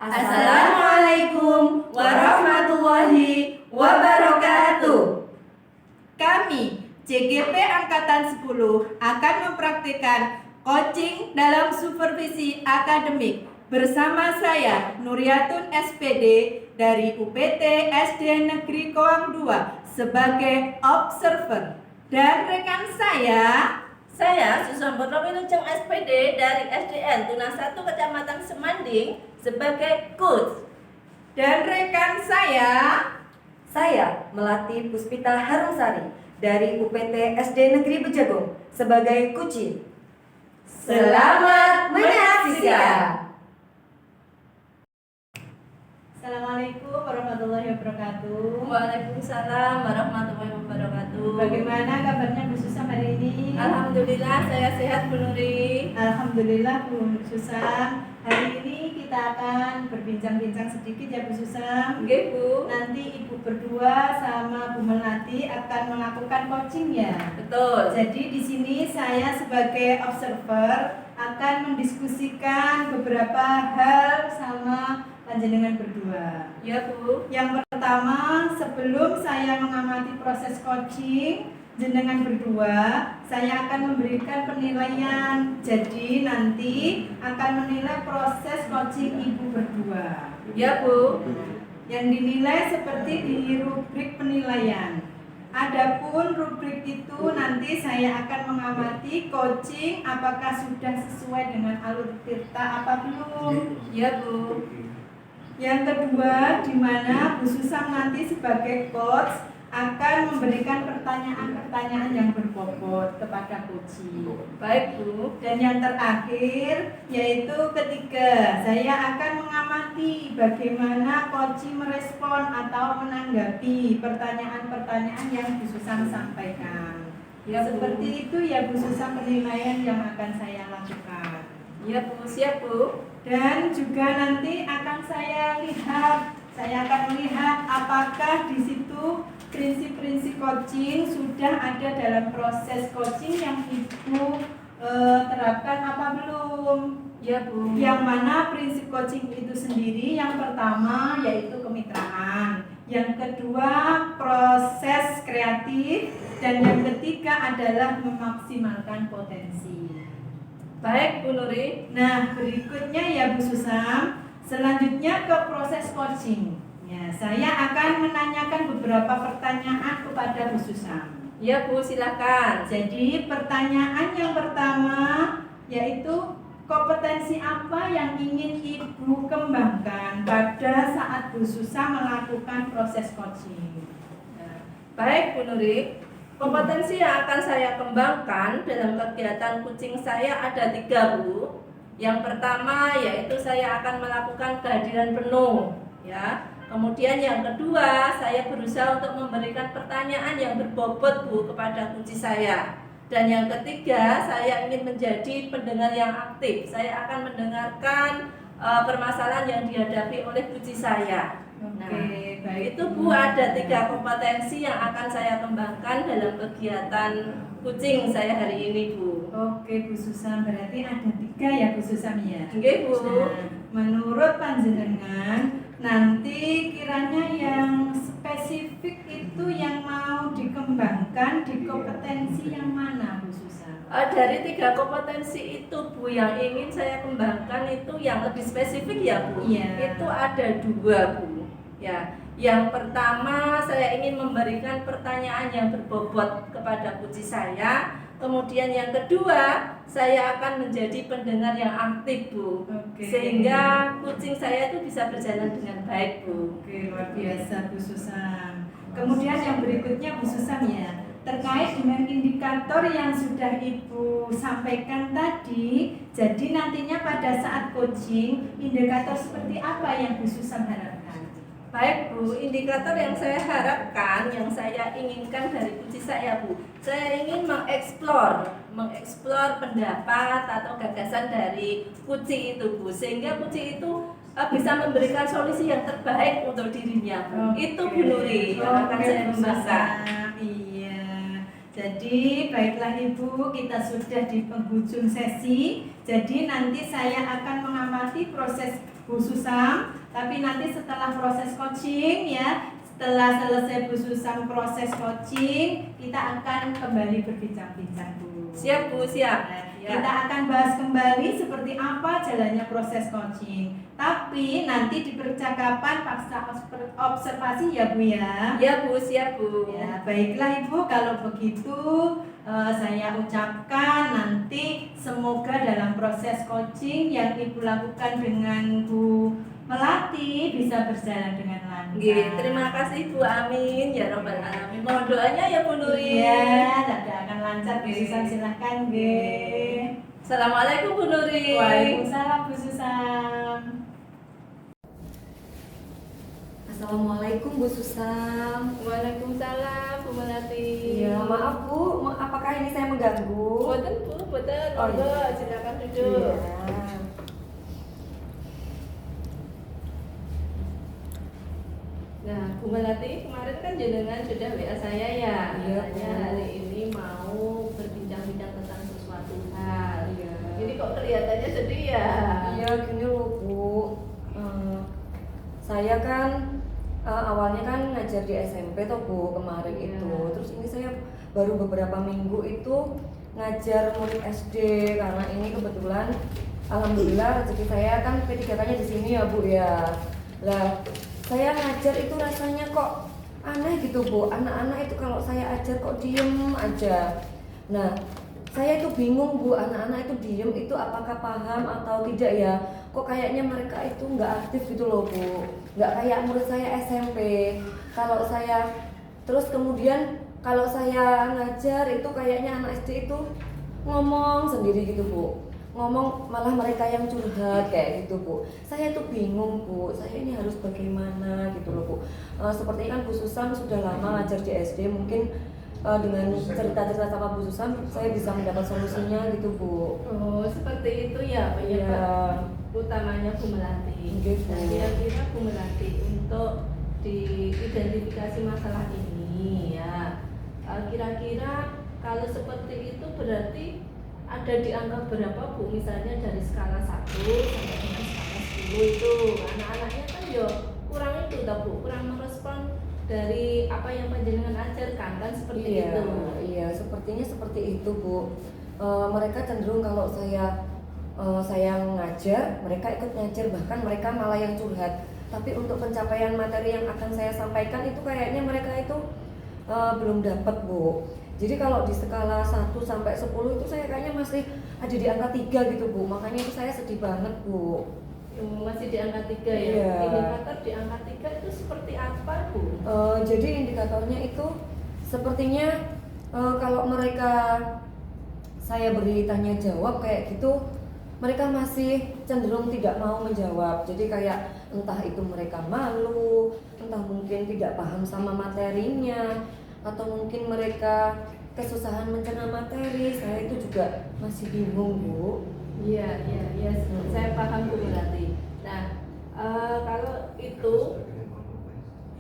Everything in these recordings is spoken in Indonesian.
Assalamualaikum warahmatullahi wabarakatuh. Kami CGP Angkatan 10 akan mempraktikkan coaching dalam supervisi akademik bersama saya Nuriatun SPD dari UPT SD Negeri Koang 2 sebagai observer dan rekan saya Susambono Wilujeng SPD dari SDN Tunas 1 Kecamatan Semanding sebagai coach. Dan rekan Saya Melati Puspita Harumsari dari UPT SD Negeri Bejagong sebagai kuci. Selamat menyaksikan. Assalamualaikum warahmatullahi wabarakatuh. Waalaikumsalam warahmatullahi wabarakatuh. Bagaimana kabarnya Bu Susam hari ini? Alhamdulillah saya sehat Bu Nuri. Alhamdulillah Bu Susam. Hari ini kita akan berbincang-bincang sedikit ya Bu Susam. Oke Bu. Nanti Ibu berdua sama Bu Melati akan melakukan coaching ya. Betul. Jadi di sini saya sebagai observer akan mendiskusikan beberapa hal sama panjenengan berdua. Ya Bu. Yang pertama, sebelum saya mengamati proses coaching jenengan berdua, saya akan memberikan penilaian. Jadi nanti akan menilai proses coaching Ibu berdua. Ya Bu. Yang dinilai seperti di rubrik penilaian. Adapun rubrik itu nanti saya akan mengamati coaching apakah sudah sesuai dengan alur tirta apa belum. Ya Bu. Yang kedua, di mana Bu Susam nanti sebagai coach akan memberikan pertanyaan-pertanyaan yang berbobot kepada coaching. Baik Bu. Dan yang terakhir, yaitu ketiga, saya akan mengamati bagaimana coaching merespon atau menanggapi pertanyaan-pertanyaan yang Bu Susam sampaikan. Ya Bu. Seperti itu ya Bu Susam penilaian yang akan saya lakukan. Ya Bu, siap Bu. Dan juga nanti akan saya akan melihat apakah di situ prinsip-prinsip coaching sudah ada dalam proses coaching yang Ibu terapkan apa belum. Ya Bu. Yang mana prinsip coaching itu sendiri, yang pertama yaitu kemitraan, yang kedua proses kreatif, dan yang ketiga adalah memaksimalkan potensi. Baik Bu Nuri. Nah, berikutnya ya Bu Susam, selanjutnya ke proses coaching. Ya, saya akan menanyakan beberapa pertanyaan kepada Bu Susam. Ya Bu, silakan. Jadi pertanyaan yang pertama yaitu kompetensi apa yang ingin Ibu kembangkan pada saat Bu Susam melakukan proses coaching. Baik Bu Nuri. Kompetensi yang akan saya kembangkan dalam kegiatan coaching saya ada 3 Bu. Yang pertama yaitu saya akan melakukan kehadiran penuh, ya. Kemudian yang kedua saya berusaha untuk memberikan pertanyaan yang berbobot Bu kepada coach saya. Dan yang ketiga saya ingin menjadi pendengar yang aktif. Saya akan mendengarkan permasalahan yang dihadapi oleh coach saya. Oke, baik. Itu Bu, ada 3 kompetensi yang akan saya kembangkan dalam kegiatan coaching saya hari ini Bu. Oke Bu Susam, berarti ada 3 ya Bu Susam ya. Oke Bu. Nah, menurut panjenengan nanti kiranya yang spesifik itu yang mau dikembangkan di kompetensi yang mana Bu Susam? Dari 3 kompetensi itu Bu, yang ingin saya kembangkan itu yang lebih spesifik ya Bu. Iya. Itu ada 2 Bu. Ya, yang pertama saya ingin memberikan pertanyaan yang berbobot kepada coach saya. Kemudian yang kedua, saya akan menjadi pendengar yang aktif Bu. Oke. Sehingga coaching saya itu bisa berjalan dengan baik Bu. Oke, luar biasa Bu Susam. Kemudian yang berikutnya Bu Susam ya, terkait dengan indikator yang sudah Ibu sampaikan tadi. Jadi nantinya pada saat coaching, indikator seperti apa yang Bu Susam harapkan? Baik Bu, indikator yang saya harapkan, yang saya inginkan dari coach saya Bu, saya ingin mengeksplor pendapat atau gagasan dari coach itu Bu, sehingga coach itu bisa memberikan solusi yang terbaik untuk dirinya Bu. Itu Bu Nuri yang akan saya kembangkan. Iya. Jadi baiklah Ibu, kita sudah di penghujung sesi. Jadi nanti saya akan mengamati proses Bu Susam, tapi nanti setelah proses coaching ya, setelah selesai Bu Susam proses coaching, kita akan kembali berbincang-bincang Bu. Siap Bu, siap. Kita akan bahas kembali seperti apa jalannya proses coaching. Tapi nanti di percakapan paksa observasi ya Bu ya. Ya Bu, siap Bu. Ya, baiklah Ibu, kalau begitu saya ucapkan nanti semoga dalam proses coaching yang Ibu lakukan dengan Bu Melati bisa berjalan dengan lancar. Terima kasih Bu, amin ya robbal alamin. Mohon doanya ya Bu Nuri. Iya, tidak akan lancar Bu Susan, silahkan nggih. Assalamualaikum Bu Nuri. Waalaikumsalam Bu Susan. Assalamualaikum Bu Susam. Waalaikumsalam Bu Melati. Iya, maaf Bu, apakah ini saya mengganggu? Boten Bu, boten. Oh, Monggo iya. silakan duduk. Iya. Nah, Bu Melati, kemarin kan jenengan sudah WA saya ya. Iya, Katanya Bu. hari ini mau berbincang-bincang tentang sesuatu hal. Iya. Jadi kok kelihatannya sedih ya? Iya, gini loh Bu. Saya kan awalnya kan ngajar di SMP toh Bu kemarin Iya. itu. Terus ini saya baru beberapa minggu itu ngajar murid SD karena ini kebetulan alhamdulillah rezeki saya kan P3K-nya di sini ya Bu ya. Lah, saya ngajar itu rasanya kok aneh gitu Bu. Anak-anak itu kalau saya ajar kok diem aja. Nah, saya itu bingung Bu, anak-anak itu diem itu apakah paham atau tidak ya? Kok kayaknya mereka itu nggak aktif gitu loh Bu. Nggak kayak murid saya SMP. Kalau saya terus kemudian kalau saya ngajar itu kayaknya anak SD itu ngomong sendiri gitu Bu. Ngomong malah mereka yang curhat kayak gitu Bu. Saya tuh bingung Bu, saya ini harus bagaimana gitu loh Bu. Sepertinya kan Bu Susan sudah lama ngajar di SD, mungkin dengan cerita-cerita sama Bu Susan saya bisa mendapat solusinya gitu Bu. Oh, seperti itu ya penyebab utamanya Bu Melati. Gitu. Nah, kira-kira Bu Melati untuk diidentifikasi masalah ini ya, kira-kira kalau seperti itu berarti ada di angka berapa Bu? Misalnya dari skala 1 sampai dengan skala 10 itu anak-anaknya kan yo kurang itu toh Bu, kurang merespon dari apa yang panjenengan ajarkan kan seperti itu. Iya, sepertinya seperti itu Bu. Mereka cenderung kalau saya ngajar, mereka ikut ngajar, bahkan mereka malah yang curhat. Tapi untuk pencapaian materi yang akan saya sampaikan itu kayaknya mereka itu belum dapat Bu. Jadi kalau di skala 1 sampai 10 itu saya kayaknya masih ada di angka 3 gitu Bu. Makanya itu saya sedih banget Bu. Masih di angka 3 ya. Iya. Indikator di angka 3 itu seperti apa Bu? Jadi indikatornya itu sepertinya kalau mereka saya beri tanya jawab kayak gitu, mereka masih cenderung tidak mau menjawab. Jadi kayak entah itu mereka malu, entah mungkin tidak paham sama materinya, atau mungkin mereka kesusahan mencerna materi. Saya itu juga masih bingung Bu. Iya, saya paham Bu Melati. Nah, kalau itu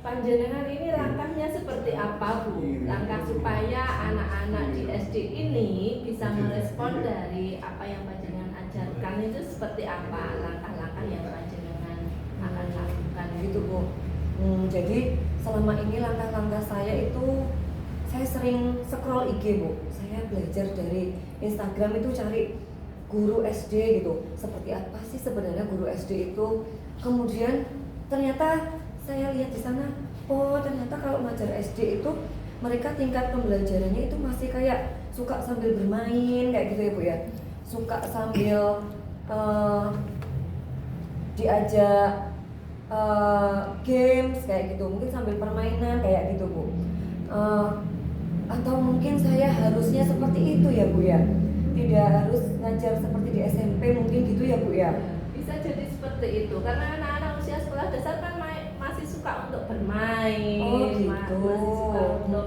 panjenengan ini langkahnya seperti apa Bu? Langkah supaya anak-anak di SD ini bisa merespon dari apa yang panjenengan ajarkan itu seperti apa? Langkah-langkah yang panjenengan akan lakukan Gitu Bu. Jadi selama ini langkah-langkah saya itu saya sering scroll IG Bu. Saya belajar dari Instagram itu cari guru SD gitu. Seperti apa sih sebenarnya guru SD itu? Kemudian ternyata saya lihat di sana, oh ternyata kalau ngajar SD itu mereka tingkat pembelajarannya itu masih kayak suka sambil bermain kayak gitu ya Bu ya. Suka sambil diajak games kayak gitu, mungkin sambil permainan kayak gitu Bu. Atau mungkin saya harusnya seperti itu ya Bu ya, tidak harus ngajar seperti di SMP mungkin gitu ya Bu ya. Bisa jadi seperti itu karena anak-anak usia sekolah dasar kan masih suka untuk bermain, Oh, gitu. masih suka untuk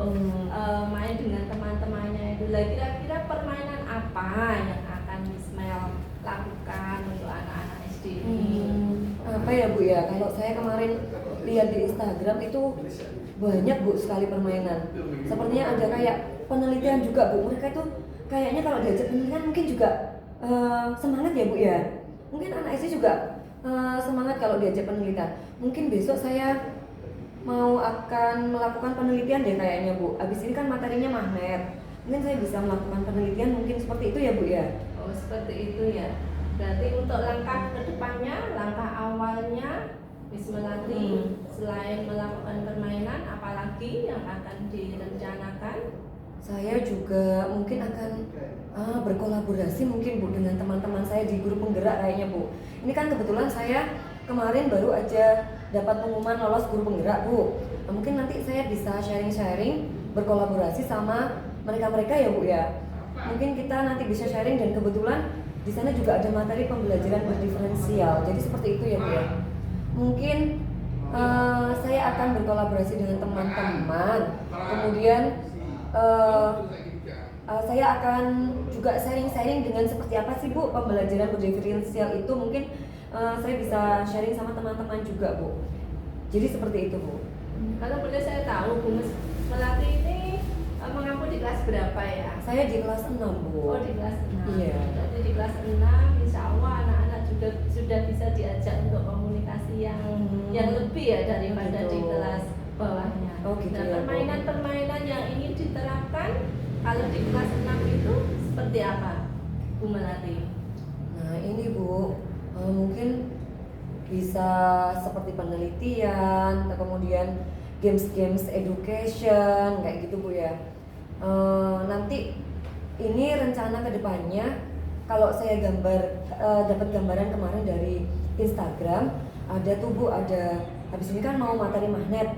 main dengan teman-temannya itu. Lah kira-kira permainan apa yang akan Ismail lakukan untuk anak-anak SD ini? Apa ya Bu ya, kalau saya kemarin lihat di Instagram itu banyak Bu sekali permainan. Sepertinya ada kayak penelitian juga Bu. Mereka itu kayaknya kalau diajak penelitian mungkin juga semangat ya Bu ya. Mungkin anak SD juga semangat kalau diajak penelitian. Mungkin besok saya mau akan melakukan penelitian deh kayaknya Bu. Abis ini kan materinya magnet. Mungkin saya bisa melakukan penelitian, mungkin seperti itu ya Bu ya. Oh seperti itu ya. Berarti untuk langkah kedepannya, langkah awalnya Miss Melati selain melakukan permainan, apalagi yang akan direncanakan? Saya juga mungkin akan berkolaborasi mungkin Bu dengan teman-teman saya di guru penggerak kayaknya Bu. Ini kan kebetulan saya kemarin baru aja dapat pengumuman lolos guru penggerak Bu. Nah, mungkin nanti saya bisa sharing-sharing berkolaborasi sama mereka-mereka ya Bu ya. Mungkin kita nanti bisa sharing dan kebetulan di sana juga ada materi pembelajaran berdiferensial. Jadi seperti itu ya Bu ya. Mungkin saya akan berkolaborasi dengan teman-teman. Kemudian saya akan juga sharing-sharing dengan seperti apa sih Bu pembelajaran berdiferensial itu. Mungkin saya bisa sharing sama teman-teman juga Bu. Jadi seperti itu Bu. Kalau boleh saya tahu Bu Melati ini mengaku di kelas berapa ya? Saya di kelas 6 Bu. Oh di kelas 6. Iya. Jadi di kelas 6 insya Allah anak-anak juga sudah bisa diajak untuk komunikasi yang lebih ya daripada gitu. di kelas bawahnya. Oh gitu Nah ya, Bu. permainan-permainan yang ingin diterapkan kalau di kelas 6 itu seperti apa Bu Melati? Nah ini Bu, mungkin bisa seperti penelitian, atau kemudian games-games education kayak gitu Bu ya. Nanti ini rencana kedepannya kalau saya dapat gambaran kemarin dari Instagram ada tuh Bu, ada habis ini kan mau materi magnet.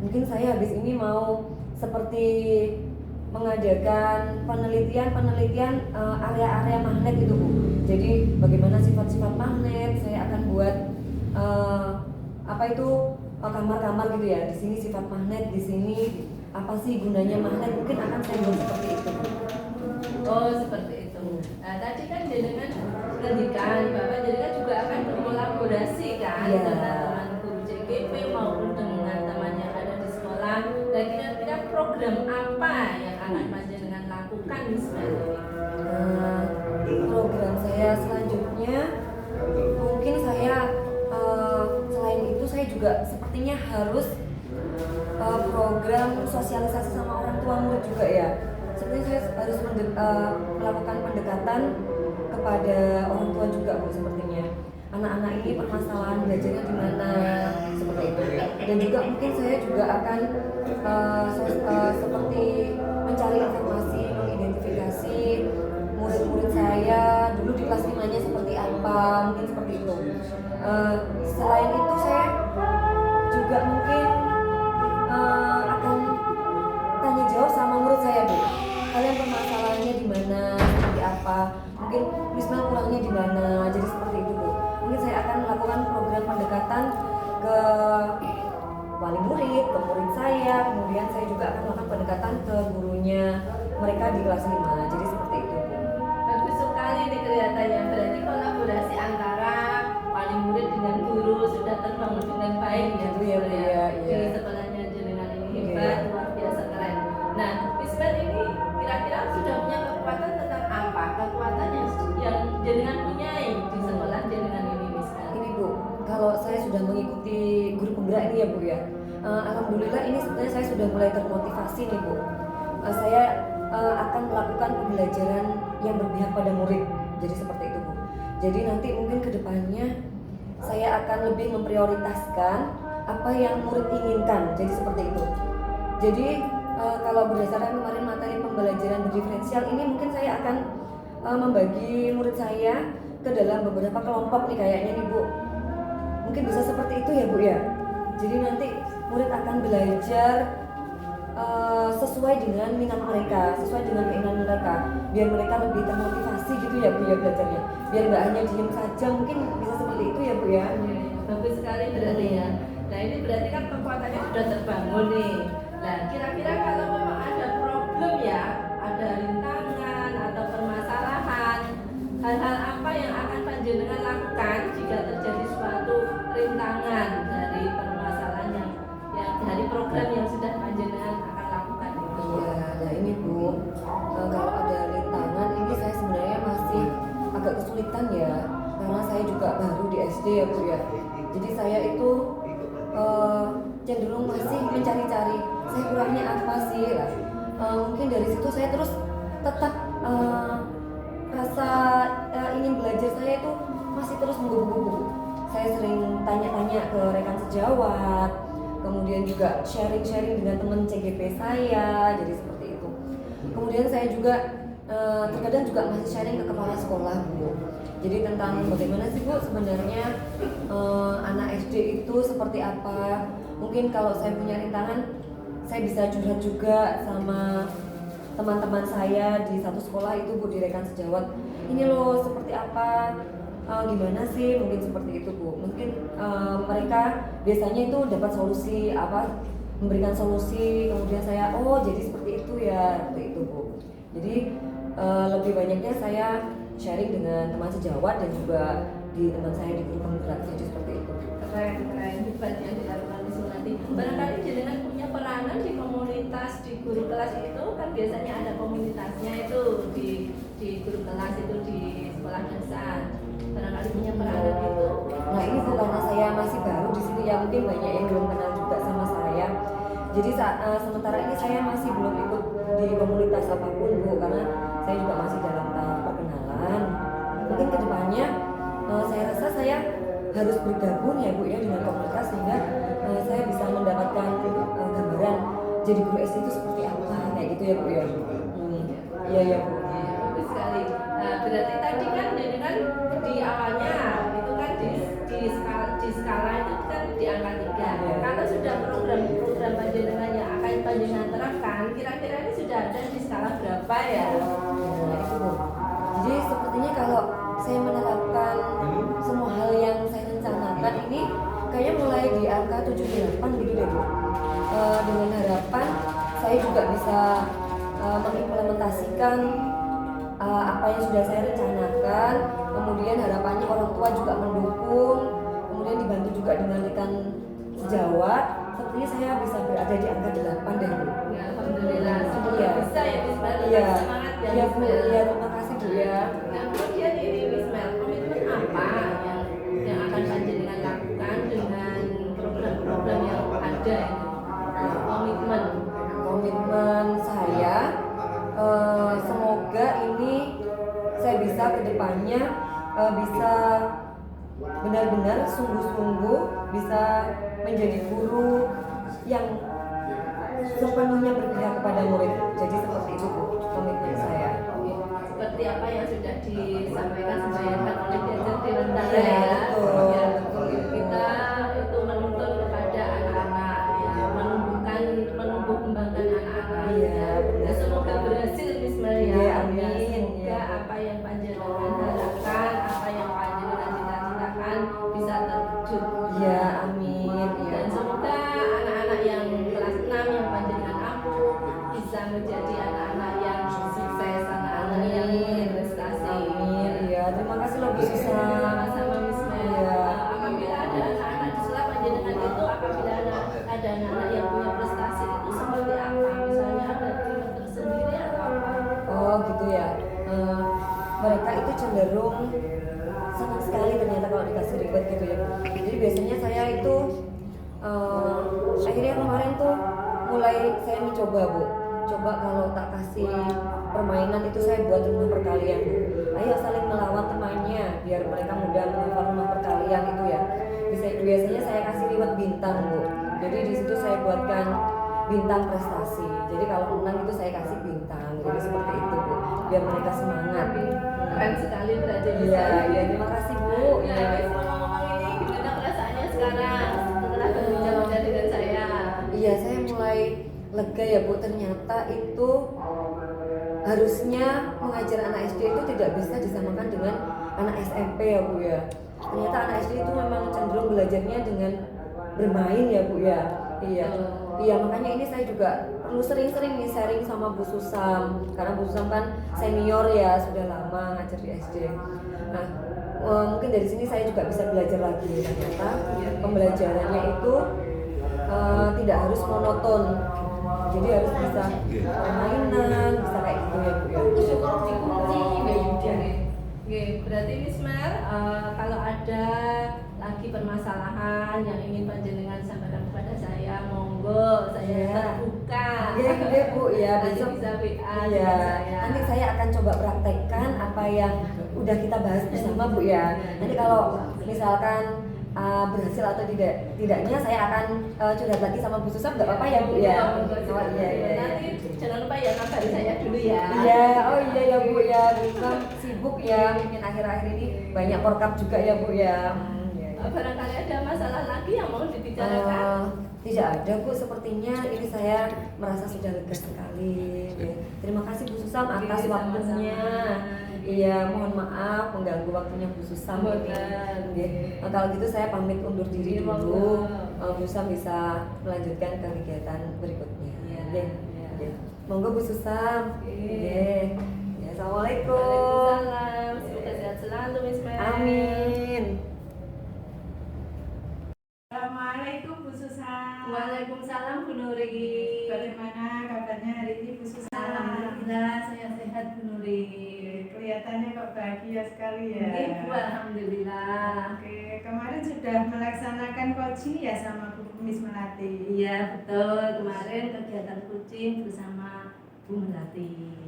Mungkin saya habis ini mau seperti mengadakan penelitian area-area magnet gitu Bu. Jadi bagaimana sifat-sifat magnet, saya akan buat kamar-kamar gitu ya. Di sini sifat magnet, di sini apa sih gunanya magnet, mungkin akan saya buat seperti itu Bu. Oh seperti itu. Nah tadi kan jenengan pendidikan, Bapak jenengan juga akan berkolaborasi kan Iya. dengan teman guru JKP maupun dengan teman yang ada di sekolah. Dan kira-kira program apa yang akan panjenengan lakukan misalnya? Program saya selanjutnya mungkin saya selain itu saya juga sepertinya harus program sosialisasi sama orang tua murid juga ya. Sepertinya saya harus melakukan pendekatan kepada orang tua juga Bu, sepertinya anak-anak ini permasalahan belajarnya di mana seperti itu. Dan juga mungkin saya juga akan seperti mencari informasi, mengidentifikasi murid-murid saya dulu di kelas 5-nya seperti apa, mungkin seperti itu. Selain itu saya juga mungkin akan tanya jawab sama murid saya Bu. Kalian permasalahannya di mana, seperti apa? Mungkin misal kurangnya di mana. Jadi seperti itu Bu. Mungkin saya akan melakukan program pendekatan ke wali murid, ke murid saya. Kemudian saya juga akan melakukan pendekatan ke gurunya mereka di kelas 5. Jadi seperti itu Bu. Bagus sekali nih kelihatannya. Berarti kolaborasi antara wali murid dengan guru sudah terbangun dengan baik ya Bu Iya, ya. iya, iya. Di sekolahnya jenengan ini hebat, Iya. luar biasa keren. Nah, Miss Mel ini kira-kira sudah punya kekuatan tentang apa? Kekuatan yang jenengan punyai di sekolah jenengan ini Miss Mel. Ini Bu, kalau saya sudah mengikuti guru penggerak ini ya Bu ya, alhamdulillah ini sebenarnya saya sudah mulai termotivasi nih Bu. Saya akan melakukan pembelajaran yang berpihak pada murid. Jadi seperti itu Bu. Jadi nanti mungkin kedepannya saya akan lebih memprioritaskan apa yang murid inginkan. Jadi seperti itu. Jadi kalau berdasarkan kemarin materi pembelajaran berdiferensial ini mungkin saya akan membagi murid saya ke dalam beberapa kelompok nih kayaknya nih Bu. Mungkin bisa seperti itu ya Bu ya. Jadi nanti murid akan belajar sesuai dengan minat mereka, sesuai dengan keinginan mereka, biar mereka lebih termotivasi gitu ya Bu ya belajarnya. Biar nggak hanya diem saja, mungkin bisa seperti itu ya Bu ya. Bagus sekali berarti ya. Nah ini berarti kan kekuatannya sudah terbangun nih. Nah kira-kira kalau memang ada problem ya, ada rintangan atau permasalahan, hal-hal apa yang akan panjenengan lakukan jika terjadi suatu rintangan dari permasalahan yang dari program yang sudah panjenengan akan lakukan itu? Iya, nah ini Bu, kalau ada rintangan ini saya sebenarnya masih agak kesulitan ya, karena saya juga baru di SD ya Bu ya. cenderung masih mencari-cari saya kurangnya apa sih lah. Mungkin dari situ saya terus tetap rasa ingin belajar saya itu masih terus menggebu-gebu. Saya sering tanya-tanya ke rekan sejawat, kemudian juga sharing-sharing dengan teman CGP saya, jadi seperti itu. Kemudian saya juga terkadang juga masih sharing ke kepala sekolah, Bu. Jadi tentang bagaimana sih, Bu, sebenarnya anak SD itu seperti apa. Mungkin kalau saya punya rintangan, saya bisa curhat juga sama teman-teman saya di satu sekolah itu, Bu, di rekan sejawat. Ini loh seperti apa, gimana sih, mungkin seperti itu, Bu. Mungkin mereka biasanya itu dapat solusi apa, memberikan solusi, kemudian saya jadi seperti itu ya, seperti itu, Bu. Jadi lebih banyaknya saya sharing dengan teman sejawat dan juga di teman saya di guru penggerak, jadi seperti itu. Keren hebat yang dilakukan di Sunati. Barangkali jenengan punya peranan di komunitas, di guru kelas itu kan biasanya ada komunitasnya itu di guru kelas itu di sekolah dasar. Barangkali punya peranan itu. Nah ini Bu, karena saya masih baru di sini ya, mungkin banyak yang belum kenal juga sama saya. Jadi sementara ini saya masih belum ikut di komunitas apapun, Bu, karena saya juga masih dalam tahap perkenalan. Mungkin kedepannya saya rasa saya harus bergabung ya, Bu, ya, dengan komunitas sehingga saya bisa mendapatkan gambaran jadi guru SD itu seperti apa, kayak gitu ya, Bu, ya. Iya ya, Bu. Bagus sekali. Nah, berarti tadi kan jenengan di awalnya itu kan di skala itu kan di angka 3. Ya. Kalau sudah program panjenengan yang akan panjenengan terapkan, kira-kira ini sudah ada di skala berapa ya? Nah, itu, Bu. Jadi sepertinya kalau saya menerapkan semua hal yang saya rencanakan ini kayaknya mulai di angka 78 gitu deh, Bu. Dengan harapan saya juga bisa mengimplementasikan apa yang sudah saya rencanakan, kemudian harapannya orang tua juga mendukung, kemudian dibantu juga dengan rekan sejawat. Sepertinya saya bisa berada di angka 8 deh, Bu. Ya, alhamdulillah. Semoga Iya. bisa ya, Bismil. Iya. Semangat ya, Iya, Bu. Bismil. Iya, terima kasih, Bu, ya. Nah, kemudian ini Bismil, komitmen apa yang akan panjenengan lakukan dengan program-program yang ada ini? Komitmen saya semoga ini saya bisa kedepannya bisa benar-benar sungguh-sungguh bisa menjadi guru yang sepenuhnya berpihak kepada murid. Jadi seperti itu, Bu, komitmen saya. Seperti apa yang sudah disampaikan sebayangkan oleh Dirjen Direntara Iya, ya. betul. Ya, betul. Kita itu menuntun kepada anak-anak ya, menumbuh kembangkan anak-anak. Iya, benar. Ya, semoga berhasil Bismillah ya. Iya, amin. Semoga Iya. apa yang panjenengan harapkan, apa yang panjenengan cita-citakan bisa terwujud. Iya, amin. Iya. Dan semoga anak-anak yang kelas 6 yang panjenengan aku bisa menjadi anak-anak yang sukses, anak-anak yang berprestasi. Amin. Iya, terima kasih loh, Bu Susa. Sama-sama Miss Mel. Iya. Apabila ada anak-anak di sekolah panjenengan itu, apabila ada anak-anak yang punya prestasi itu seperti apa? Misalnya ada tim tersendiri atau apa? Oh gitu ya. Mereka itu cenderung senang sekali ternyata kalau dikasih reward gitu ya. Jadi biasanya saya itu akhirnya kemarin tuh mulai saya mencoba, Bu. Coba kalau tak kasih permainan itu saya buat rumah perkalian, Bu. Ayo saling melawan temannya biar mereka mudah menghafal rumah perkalian itu ya. Biasanya saya kasih reward bintang, Bu. Jadi di situ saya buatkan bintang prestasi. Jadi kalau menang itu saya kasih bintang. Jadi seperti itu, Bu. Biar mereka semangat. Keren sekali berarti Iya, iya, terima kasih, Bu. Ya, Iya. Miss ngomong-ngomong ini gimana perasaannya sekarang setelah berbicara dengan saya? Iya, saya mulai lega ya, Bu. Ternyata itu harusnya mengajar anak SD itu tidak bisa disamakan dengan anak SMP ya, Bu ya. Ternyata anak SD itu memang cenderung belajarnya dengan bermain ya, Bu ya. Iya. Iya, makanya ini saya juga perlu sering-sering nih sharing sama Bu Susam. Karena Bu Susam kan senior ya, sudah lama ngajar di SD. Nah, mungkin dari sini saya juga bisa belajar lagi. Ternyata pembelajarannya itu tidak harus monoton. Jadi harus bisa permainan, bisa kayak gitu ya, Bu ya. Syukur dikunci Oke, berarti Miss Mer, kalau ada lagi permasalahan yang ingin panjenengan sampaikan kepada saya, monggo saya Iya. terbuka. Iya Bu ya, Nanti besok bisa WA iya. dengan saya. Nanti saya akan coba praktekkan apa yang udah kita bahas bersama Bu ya. Nanti kalau misalkan berhasil atau tidaknya saya akan curhat lagi sama Bu Susam, nggak apa-apa ya Bu ya. Oh iya iya. Nanti jangan lupa ya kabari saya dulu ya. Iya, oh iya ya Bu ya, Bu Susam sibuk ya, mungkin akhir-akhir ini banyak korkap juga ya Bu ya. Iya, iya. Barangkali ada masalah lagi yang mau dibicarakan. Tidak ada Bu, sepertinya ini saya merasa sudah lega sekali. Ya. Terima kasih Bu Susam atas Oke, waktunya. sama-sama. Iya, mohon maaf mengganggu waktunya Bu Susam ini. Oke. Nah, kalau gitu saya pamit undur diri Iya, dulu. monggo. Bu Susam bisa melanjutkan ke kegiatan berikutnya. Iya, Oke. iya. Oke. Monggo Bu Susam. Oke. Oke. Ya, Assalamualaikum. Waalaikumsalam. Semoga sehat selalu Miss Mel. Amin. Assalamualaikum Bu Susan. Waalaikumsalam Bu Nuri. Bagaimana kabarnya hari ini Bu Susan? Alhamdulillah saya sehat Bu Nuri. Kelihatannya kok bahagia sekali ya. Nggih, Bu, alhamdulillah. Oke, kemarin sudah melaksanakan coaching ya sama Bu Miss Melati. Iya betul, kemarin kegiatan kucing bersama Bu Melati.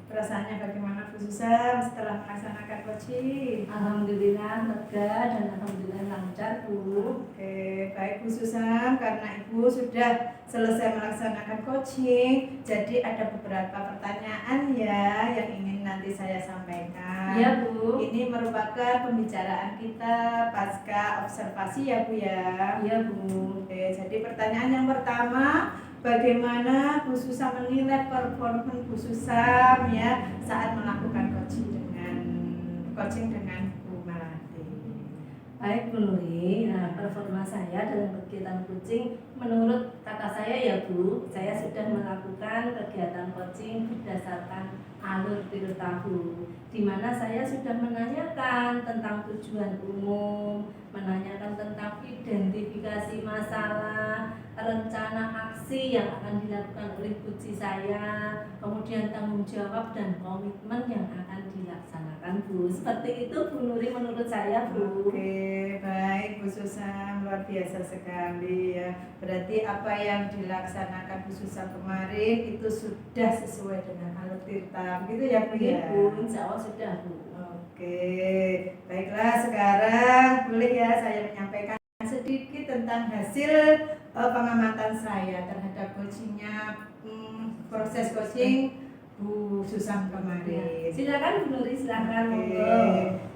Perasaannya bagaimana Bu Susan setelah melaksanakan coaching? Alhamdulillah lega dan alhamdulillah lancar Bu. Oke, baik Bu Susan, karena Ibu sudah selesai melaksanakan coaching, jadi ada beberapa pertanyaan ya yang ingin nanti saya sampaikan. Iya Bu. Ini merupakan pembicaraan kita pasca observasi ya Bu ya. Iya Bu. Oke, jadi pertanyaan yang pertama, bagaimana Bu Susam menilai performa Bu Susam ya saat melakukan coaching dengan Bu Melati? Baik Bu Nuri, nah performa saya dalam kegiatan kucing menurut kata saya ya Bu, saya sudah melakukan kegiatan coaching berdasarkan alur tirta Bu, di mana saya sudah menanyakan tentang tujuan umum, menanyakan tentang identifikasi masalah, rencana aksi yang akan dilakukan oleh kucing saya, kemudian tanggung jawab dan komitmen yang akan dilaksanakan Bu. Seperti itu Bu Nuri menurut saya Bu. Oke, baik Bu Susam, luar biasa sekali ya. Berarti apa yang dilaksanakan Bu Susam kemarin itu sudah sesuai dengan alur tirta, begitu ya Bu ya? Bu, insya Allah sudah Bu. Oke, baiklah sekarang boleh ya saya menyampaikan sedikit tentang hasil pengamatan saya terhadap coachingnya, proses coaching Bu Susam kemarin. Silakan Bu Nuri, silakan. Oke.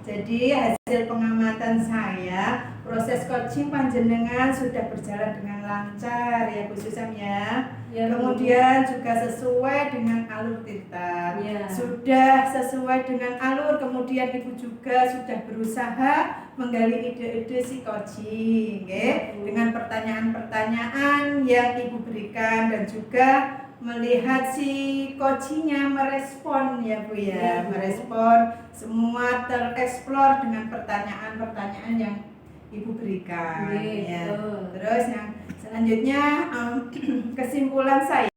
Jadi hasil pengamatan saya, proses coaching panjenengan sudah berjalan dengan lancar ya Bu Susam ya. Ya, Bu. Kemudian juga sesuai dengan alur tirta. Ya. Sudah sesuai dengan alur, kemudian Ibu juga sudah berusaha menggali ide-ide si coaching, okay? Dengan pertanyaan-pertanyaan yang Ibu berikan dan juga melihat si coachingnya merespon ya Bu ya, merespon semua tereksplor dengan pertanyaan-pertanyaan yang Ibu berikan ya. Terus yang selanjutnya kesimpulan saya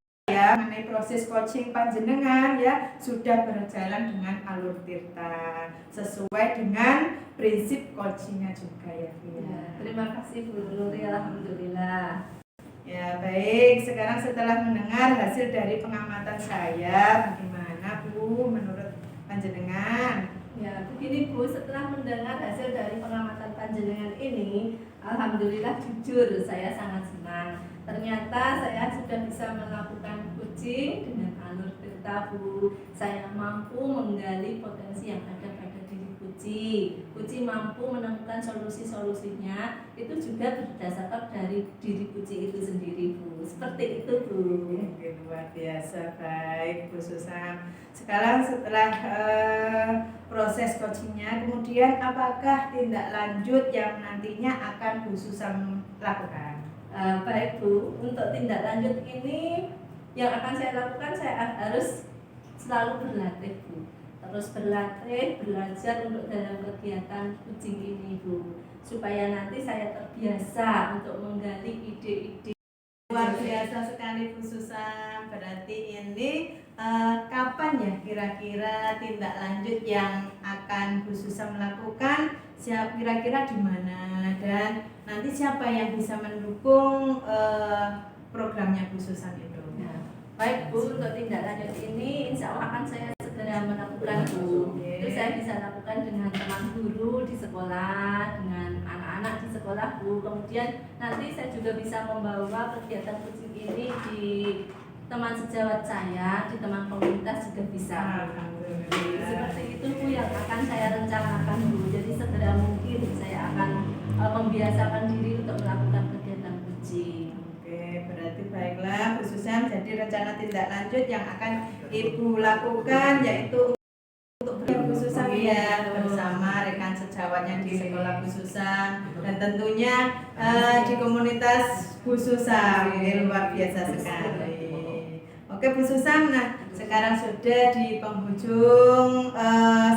mengenai proses coaching panjenengan ya sudah berjalan dengan alur tirta sesuai dengan prinsip coachingnya juga ya Bu ya. Terima kasih Bu Nuri, alhamdulillah. Ya baik, sekarang setelah mendengar hasil dari pengamatan saya, bagaimana Bu menurut panjenengan? Ya, begini Bu, setelah mendengar hasil dari pengamatan panjenengan ini, alhamdulillah jujur saya sangat senang. Ternyata saya sudah bisa melakukan coaching dengan alur tirta Bu. Saya mampu menggali potensi yang ada pada diri kucing mampu menemukan solusi-solusinya itu juga berdasarkan dari diri kucing itu sendiri Bu. Seperti itu Bu. Oke, luar biasa, baik Bu Susam. Sekarang setelah proses coachingnya, kemudian apakah tindak lanjut yang nantinya akan Bu Susam lakukan? Baik Bu, untuk tindak lanjut ini yang akan saya lakukan, saya harus selalu berlatih Bu. Terus berlatih, belajar untuk dalam kegiatan kucing ini Bu, supaya nanti saya terbiasa untuk menggali ide-ide. Luar biasa sekali Bu Susam. Berarti ini kapan ya kira-kira tindak lanjut yang akan Bu Susam lakukan? Kira-kira di mana, dan nanti siapa yang bisa mendukung programnya Bu Susan itu. Ya. Baik Bu, untuk tindak lanjut ini insya Allah akan saya segera melakukan Bu. Itu saya bisa lakukan dengan teman guru di sekolah, dengan anak-anak di sekolah Bu. Kemudian nanti saya juga bisa membawa kegiatan kucing ini di teman sejawat saya, di teman komunitas juga bisa. Seperti itu Bu yang akan saya rencanakan Bu. Jadi segera mungkin saya akan membiasakan diri untuk melakukan kegiatan kucing. Oke, berarti baiklah Bu Susan. Jadi rencana tindak lanjut yang akan Ibu lakukan yaitu untuk Bu Susan ya, bersama rekan sejawatnya di sekolah Bu Susan dan tentunya di komunitas Bu Susan. Ini luar biasa sekali. Oke Bu Susan, nah sekarang sudah di penghujung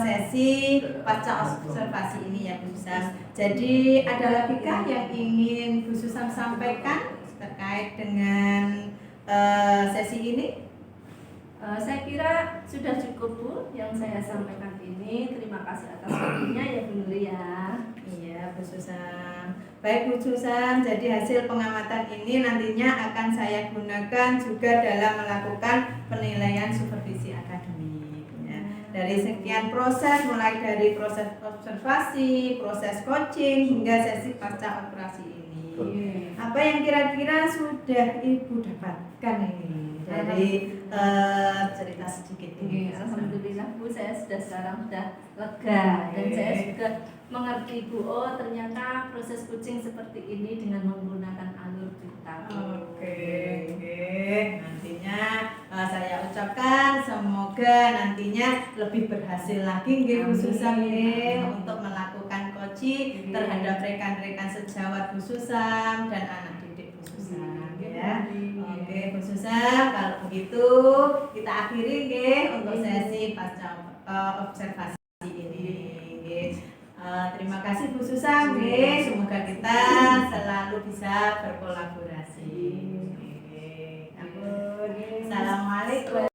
sesi pasca observasi ini ya Bu Susan. Jadi ada lagi kah yang ingin Bu Susan sampaikan terkait dengan sesi ini? Saya kira sudah cukup Bu yang saya sampaikan ini. Terima kasih atas waktunya ya Bu Nuri ya. Iya Bu Susan. Baik Bu Susan, jadi hasil pengamatan ini nantinya akan saya gunakan juga dalam melakukan penilaian supervisi akademik ya. Dari sekian proses, mulai dari proses observasi, proses coaching hingga sesi pasca operasi ini. Apa yang kira-kira sudah Ibu dapatkan ini dari cerita sedikit ini? Alhamdulillah Bu, saya sekarang sudah lega dan saya juga mengerti Bu. Oh ternyata proses kucing seperti ini dengan menggunakan alur cerita. Oke. Nantinya saya ucapkan semoga nantinya lebih berhasil lagi nggih Bu Susan nggih untuk melakukan coaching terhadap rekan-rekan sejawat Bu Susan dan anak didik Bu Susan ya. Oke Bu Susan, kalau begitu kita akhiri nggih untuk sesi pasca observasi ini nggih. Terima kasih Bu Susan nggih, semoga kita selalu bisa berkolaborasi. Assalamualaikum.